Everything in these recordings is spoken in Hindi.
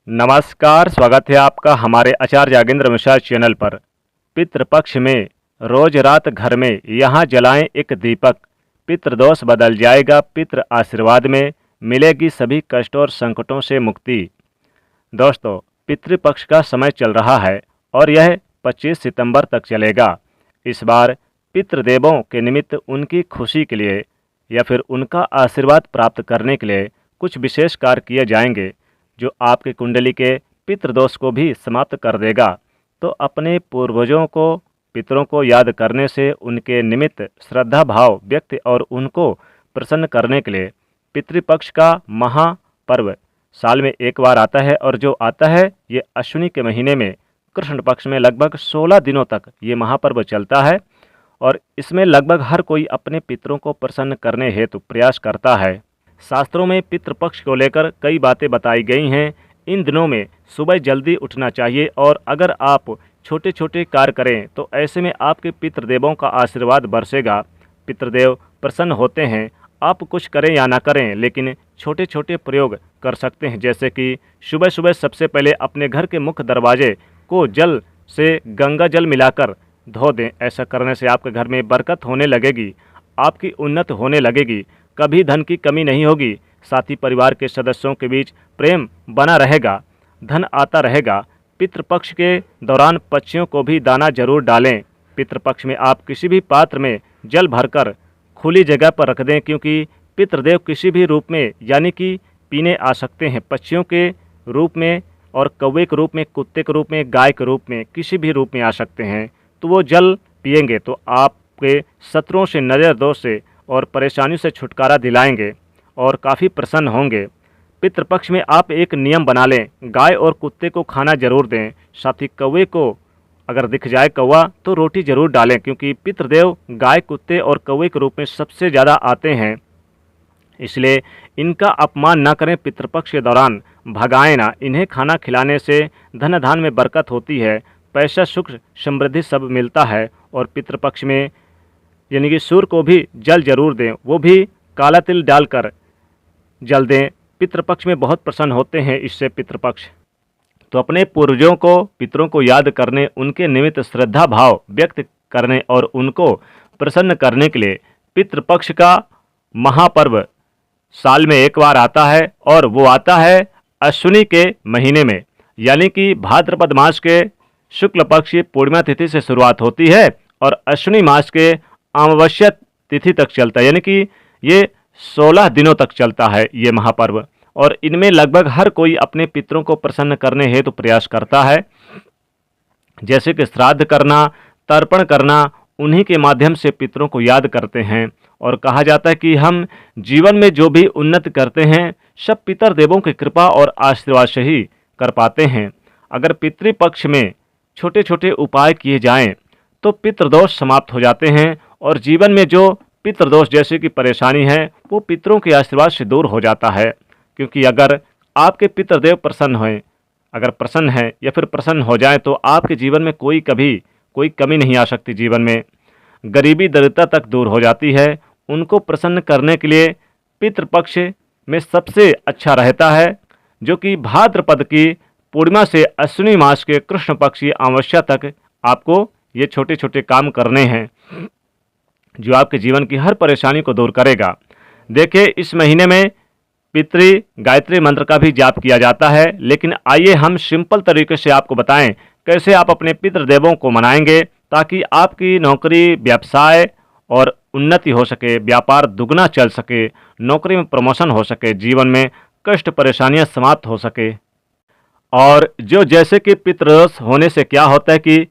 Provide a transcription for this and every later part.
नमस्कार, स्वागत है आपका हमारे आचार्य यागेंद्र मिश्र चैनल पर। पितृपक्ष में रोज रात घर में यहाँ जलाएं एक दीपक, पितृदोष बदल जाएगा, पितृ आशीर्वाद में मिलेगी सभी कष्टों और संकटों से मुक्ति। दोस्तों, पितृपक्ष का समय चल रहा है और यह 25 सितंबर तक चलेगा। इस बार पितृदेवों के निमित्त उनकी खुशी के लिए या फिर उनका आशीर्वाद प्राप्त करने के लिए कुछ विशेष कार्य किए जाएंगे जो आपकी कुंडली के पितृदोष को भी समाप्त कर देगा। तो अपने पूर्वजों को, पितरों को याद करने से उनके निमित्त श्रद्धा भाव व्यक्त और उनको प्रसन्न करने के लिए पितृपक्ष का महापर्व साल में एक बार आता है और जो आता है ये अश्विनी के महीने में कृष्ण पक्ष में लगभग 16 दिनों तक ये महापर्व चलता है और इसमें लगभग हर कोई अपने पितरों को प्रसन्न करने हेतु प्रयास करता है। शास्त्रों में पितृपक्ष को लेकर कई बातें बताई गई हैं। इन दिनों में सुबह जल्दी उठना चाहिए और अगर आप छोटे छोटे कार्य करें तो ऐसे में आपके पितृदेवों का आशीर्वाद बरसेगा। पितृदेव प्रसन्न होते हैं। आप कुछ करें या ना करें लेकिन छोटे छोटे प्रयोग कर सकते हैं, जैसे कि सुबह सुबह सबसे पहले अपने घर के मुख्य दरवाजे को जल से गंगा जल मिलाकर धो दें। ऐसा करने से आपके घर में बरकत होने लगेगी, आपकी उन्नति होने लगेगी, कभी धन की कमी नहीं होगी। साथ ही परिवार के सदस्यों के बीच प्रेम बना रहेगा, धन आता रहेगा। पितृपक्ष के दौरान पक्षियों को भी दाना जरूर डालें। पितृपक्ष में आप किसी भी पात्र में जल भरकर खुली जगह पर रख दें, क्योंकि पितृदेव किसी भी रूप में यानी कि पीने आ सकते हैं, पक्षियों के रूप में और कौवे के रूप में, कुत्ते के रूप में, गाय के रूप में, किसी भी रूप में आ सकते हैं। तो वो जल पिएंगे तो आपके शत्रुओं से, नज़र दोष से और परेशानियों से छुटकारा दिलाएंगे और काफ़ी प्रसन्न होंगे। पितृपक्ष में आप एक नियम बना लें, गाय और कुत्ते को खाना जरूर दें। साथ ही कौवे को अगर दिख जाए कौवा तो रोटी जरूर डालें, क्योंकि पितृदेव गाय, कुत्ते और कौवे के रूप में सबसे ज़्यादा आते हैं, इसलिए इनका अपमान ना करें। पितृपक्ष के दौरान भगाएं ना। इन्हें खाना खिलाने से धन धान में बरकत होती है, पैसा, सुख, समृद्धि सब मिलता है। और पितृपक्ष में यानी कि सूर्य को भी जल जरूर दें, वो भी काला तिल डालकर जल दें। पितृपक्ष में बहुत प्रसन्न होते हैं इससे पितृपक्ष। तो अपने पूर्वजों को, पितरों को याद करने, उनके निमित्त श्रद्धा भाव व्यक्त करने और उनको प्रसन्न करने के लिए पितृपक्ष का महापर्व साल में एक बार आता है और वो आता है अश्विनी के महीने में, यानी कि भाद्रपद मास के शुक्ल पक्ष की पूर्णिमा तिथि से शुरुआत होती है और अश्विनी मास के अमावस्या तिथि तक चलता है, यानी कि ये 16 दिनों तक चलता है ये महापर्व। और इनमें लगभग हर कोई अपने पितरों को प्रसन्न करने हेतु प्रयास करता है, जैसे कि श्राद्ध करना, तर्पण करना, उन्हीं के माध्यम से पितरों को याद करते हैं। और कहा जाता है कि हम जीवन में जो भी उन्नति करते हैं सब पितर देवों की कृपा और आशीर्वाद से ही कर पाते हैं। अगर पितृपक्ष में छोटे छोटे उपाय किए जाएं तो पितृदोष समाप्त हो जाते हैं और जीवन में जो पितृदोष जैसे कि परेशानी है वो पितरों के आशीर्वाद से दूर हो जाता है। क्योंकि अगर आपके पितृदेव प्रसन्न हों, अगर प्रसन्न हैं या फिर प्रसन्न हो जाएं तो आपके जीवन में कभी कोई कमी नहीं आ सकती। जीवन में गरीबी, दरिद्रता तक दूर हो जाती है। उनको प्रसन्न करने के लिए पितृपक्ष में सबसे अच्छा रहता है जो कि भाद्रपद की पूर्णिमा से अश्विनी मास के कृष्ण पक्ष की अमावस्या तक आपको ये छोटे छोटे काम करने हैं जो आपके जीवन की हर परेशानी को दूर करेगा। देखिए, इस महीने में पितृ गायत्री मंत्र का भी जाप किया जाता है, लेकिन आइए हम सिंपल तरीके से आपको बताएं कैसे आप अपने पितृदेवों को मनाएंगे ताकि आपकी नौकरी, व्यवसाय और उन्नति हो सके, व्यापार दुगना चल सके, नौकरी में प्रमोशन हो सके, जीवन में कष्ट परेशानियां समाप्त हो सके। और जो जैसे कि पितृदोष होने से क्या होता है कि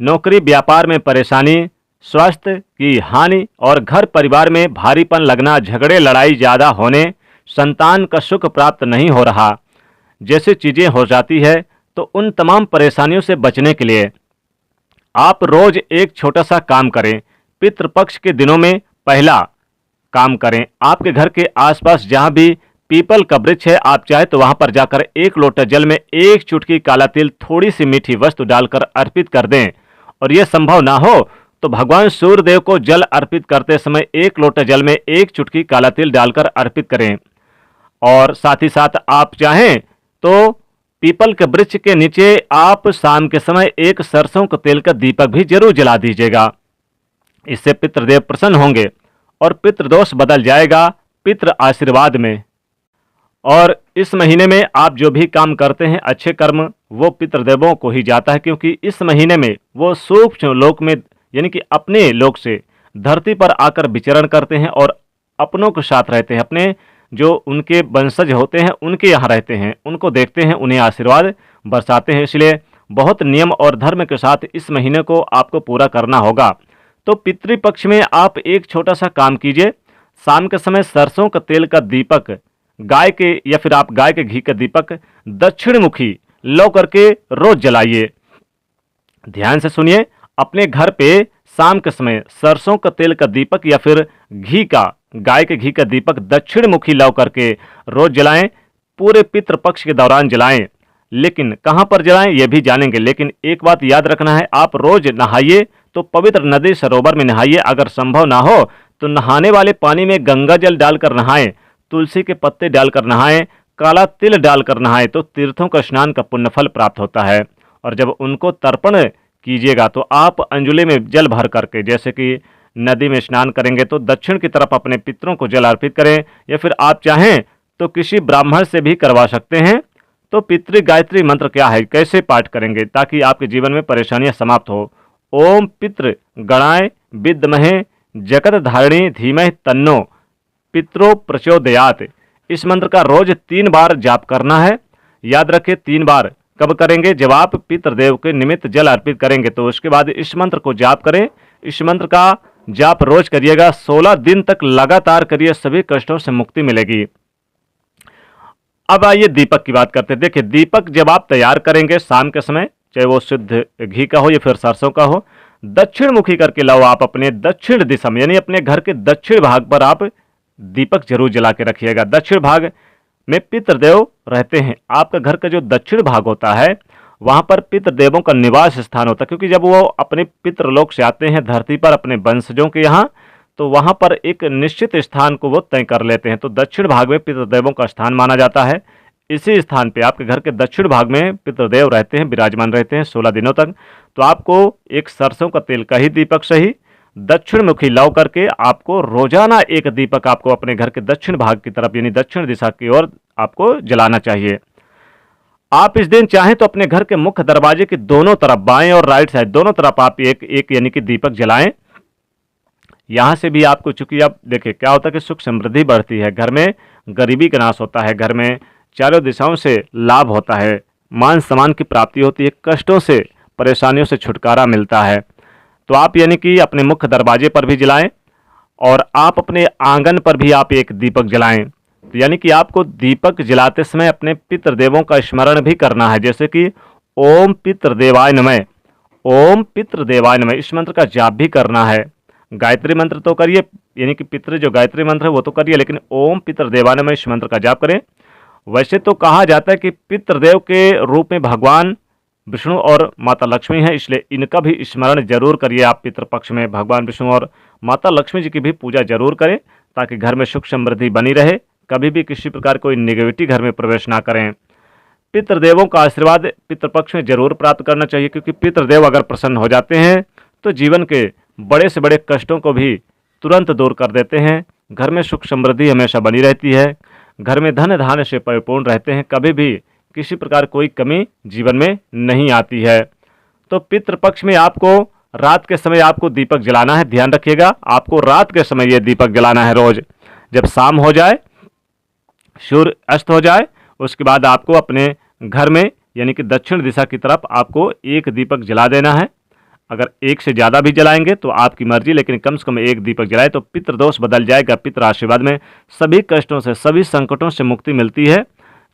नौकरी व्यापार में परेशानी, स्वास्थ्य की हानि और घर परिवार में भारीपन लगना, झगड़े लड़ाई ज़्यादा होने, संतान का सुख प्राप्त नहीं हो रहा, जैसे चीज़ें हो जाती है। तो उन तमाम परेशानियों से बचने के लिए आप रोज एक छोटा सा काम करें। पितृपक्ष के दिनों में पहला काम करें, आपके घर के आसपास जहाँ भी पीपल का वृक्ष है आप चाहे तो वहाँ पर जाकर एक लोटा जल में एक चुटकी काला तिल, थोड़ी सी मीठी वस्तु डालकर अर्पित कर दें। और यह संभव ना हो तो भगवान सूर्यदेव को जल अर्पित करते समय एक लोटा जल में एक चुटकी काला तिल डालकर अर्पित करें। और साथ ही साथ आप चाहें तो पीपल के वृक्ष के नीचे आप शाम के समय एक सरसों के तेल का दीपक भी जरूर जला दीजिएगा। इससे पितृदेव प्रसन्न होंगे और पितृदोष बदल जाएगा पितृ आशीर्वाद में। और इस महीने में आप जो भी काम करते हैं अच्छे कर्म, वो पितृदेवों को ही जाता है, क्योंकि इस महीने में वो सूक्ष्म लोक में यानी कि अपने लोक से धरती पर आकर विचरण करते हैं और अपनों के साथ रहते हैं। अपने जो उनके वंशज होते हैं उनके यहाँ रहते हैं, उनको देखते हैं, उन्हें आशीर्वाद बरसाते हैं। इसलिए बहुत नियम और धर्म के साथ इस महीने को आपको पूरा करना होगा। तो पितृपक्ष में आप एक छोटा सा काम कीजिए। शाम के समय सरसों का तेल का दीपक गाय के या फिर आप गाय के घी का दीपक दक्षिण मुखी लौ करके रोज जलाइए। ध्यान से सुनिए, अपने घर पे शाम के समय सरसों का तेल का दीपक या फिर घी का, गाय के घी का दीपक दक्षिण मुखी लौ करके रोज जलाएं। पूरे पितृपक्ष के दौरान जलाएं। लेकिन कहां पर जलाएं ये भी जानेंगे। लेकिन एक बात याद रखना है, आप रोज नहाइए तो पवित्र नदी सरोवर में नहाइए। अगर संभव ना हो तो नहाने वाले पानी में गंगा जल डालकर नहाएं, तुलसी के पत्ते डालकर नहाएं, काला तिल डालकर नहाएं, तो तीर्थों का स्नान का पुण्य फल प्राप्त होता है। और जब उनको तर्पण कीजिएगा तो आप अंजुलि में जल भर करके, जैसे कि नदी में स्नान करेंगे तो दक्षिण की तरफ अपने पितरों को जल अर्पित करें, या फिर आप चाहें तो किसी ब्राह्मण से भी करवा सकते हैं। तो पितृ गायत्री मंत्र क्या है, कैसे पाठ करेंगे ताकि आपके जीवन में परेशानियां समाप्त हो। ओम पितृ गणाय विद्महे जगत धारिणी धीमहि तन्नो पितरो प्रचोदयात। इस मंत्र का रोज 3 बार जाप करना है। याद रखें 3 बार। कब करेंगे? जब आप पितृदेव के निमित्त जल अर्पित करेंगे तो उसके बाद इस मंत्र को जाप करें। इस मंत्र का जाप रोज करिएगा, 16 दिन तक लगातार करिए, सभी कष्टों से मुक्ति मिलेगी। अब आइए दीपक की बात करते हैं। देखिए, दीपक जब आप तैयार करेंगे शाम के समय, चाहे वो शुद्ध घी का हो या फिर सरसों का हो, दक्षिण मुखी करके लाओ। आप अपने दक्षिण दिशा में यानी अपने घर के दक्षिण भाग पर आप दीपक जरूर जला के रखिएगा। दक्षिण भाग में पितृदेव रहते हैं। आपका घर का जो दक्षिण भाग होता है वहां पर पितृदेवों का निवास स्थान होता है, क्योंकि जब वो अपने पितृलोक से आते हैं धरती पर अपने वंशजों के यहाँ, तो वहां पर एक निश्चित स्थान को वो तय कर लेते हैं। तो दक्षिण भाग में पितृदेवों का स्थान माना जाता है। इसी स्थान पे आपके घर के दक्षिण भाग में पितृदेव रहते हैं, विराजमान रहते हैं 16 दिनों तक। तो आपको एक सरसों का तेल का ही दीपक सही दक्षिण मुखी लौ करके आपको रोजाना एक दीपक आपको अपने घर के दक्षिण भाग की तरफ यानी दक्षिण दिशा की ओर आपको जलाना चाहिए। आप इस दिन चाहें तो अपने घर के मुख्य दरवाजे के दोनों तरफ, बाएं और राइट साइड दोनों तरफ आप एक यानी कि दीपक जलाएं। यहां से भी आपको, चूंकि आप देखिए क्या होता है कि सुख समृद्धि बढ़ती है, घर में गरीबी का नाश होता है, घर में चारों दिशाओं से लाभ होता है, मान सम्मान की प्राप्ति होती है, कष्टों से परेशानियों से छुटकारा मिलता है। तो आप यानी कि अपने मुख्य दरवाजे पर भी जलाएं और आप अपने आंगन पर भी आप एक दीपक जलाएं। तो यानी कि आपको दीपक जलाते समय अपने पितृदेवों का स्मरण भी करना है, जैसे कि ओम पितृदेवाय नमः, ओम पितृदेवाय नमः। इस मंत्र का जाप भी करना है। गायत्री मंत्र तो करिए, यानी कि पितृ जो गायत्री मंत्र है वो तो करिए, लेकिन ओम पितृदेवाय नमः इस मंत्र का जाप करें। वैसे तो कहा जाता है कि पितृदेव के रूप में भगवान विष्णु और माता लक्ष्मी है, इसलिए इनका भी स्मरण जरूर करिए। आप पितृपक्ष में भगवान विष्णु और माता लक्ष्मी जी की भी पूजा जरूर करें, ताकि घर में सुख समृद्धि बनी रहे, कभी भी किसी प्रकार कोई नेगेटिविटी घर में प्रवेश ना करें। पितृदेवों का आशीर्वाद पितृपक्ष में जरूर प्राप्त करना चाहिए, क्योंकि पितृदेव अगर प्रसन्न हो जाते हैं तो जीवन के बड़े से बड़े कष्टों को भी तुरंत दूर कर देते हैं। घर में सुख समृद्धि हमेशा बनी रहती है, घर में धन धान्य से परिपूर्ण रहते हैं, कभी भी किसी प्रकार कोई कमी जीवन में नहीं आती है। तो पितृपक्ष में आपको रात के समय आपको दीपक जलाना है। ध्यान रखिएगा, आपको रात के समय ये दीपक जलाना है रोज। जब शाम हो जाए, सूर्य अस्त हो जाए, उसके बाद आपको अपने घर में यानी कि दक्षिण दिशा की तरफ आपको एक दीपक जला देना है। अगर एक से ज़्यादा भी जलाएंगे तो आपकी मर्जी, लेकिन कम से कम एक दीपक जलाए तो पितृदोष बदल जाएगा। पितृ आशीर्वाद में सभी कष्टों से, सभी संकटों से मुक्ति मिलती है,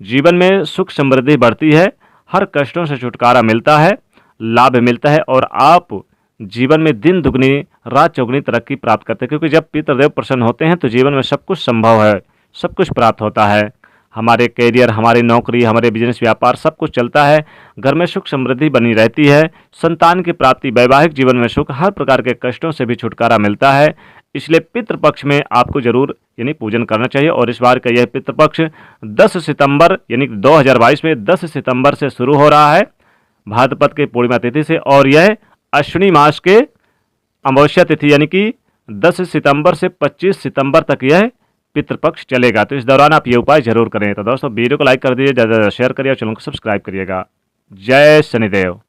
जीवन में सुख समृद्धि बढ़ती है, हर कष्टों से छुटकारा मिलता है, लाभ मिलता है और आप जीवन में दिन दुगनी रात चौगुनी तरक्की प्राप्त करते हैं। क्योंकि जब पितृदेव प्रसन्न होते हैं तो जीवन में सब कुछ संभव है, सब कुछ प्राप्त होता है। हमारे कैरियर, हमारी नौकरी, हमारे बिजनेस व्यापार सब कुछ चलता है, घर में सुख समृद्धि बनी रहती है, संतान की प्राप्ति, वैवाहिक जीवन में सुख, हर प्रकार के कष्टों से भी छुटकारा मिलता है। इसलिए पितृपक्ष में आपको जरूर यानी पूजन करना चाहिए। और इस बार का यह पितृपक्ष 10 सितंबर यानी 2022 में 10 सितंबर से शुरू हो रहा है भाद्रपद के पूर्णिमा तिथि से, और यह अश्विनी मास के अमावस्या तिथि यानी कि 10 सितंबर से 25 सितंबर तक यह पितृपक्ष चलेगा। तो इस दौरान आप ये उपाय जरूर करें। तो दोस्तों वीडियो को लाइक कर दीजिए, ज़्यादा से ज़्यादा शेयर करिए और चैनल को सब्सक्राइब करिएगा। जय शनिदेव।